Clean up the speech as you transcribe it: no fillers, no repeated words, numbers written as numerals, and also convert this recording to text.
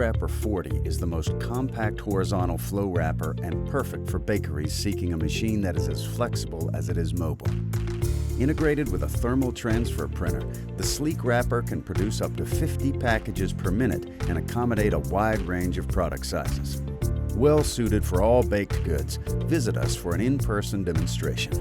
SleekWrapper 40 is the most compact horizontal flow wrapper and perfect for bakeries seeking a machine that is as flexible as it is mobile. Integrated with a thermal transfer printer, the SleekWrapper can produce up to 50 packages per minute and accommodate a wide range of product sizes. Well suited for all baked goods, visit us for an in-person demonstration.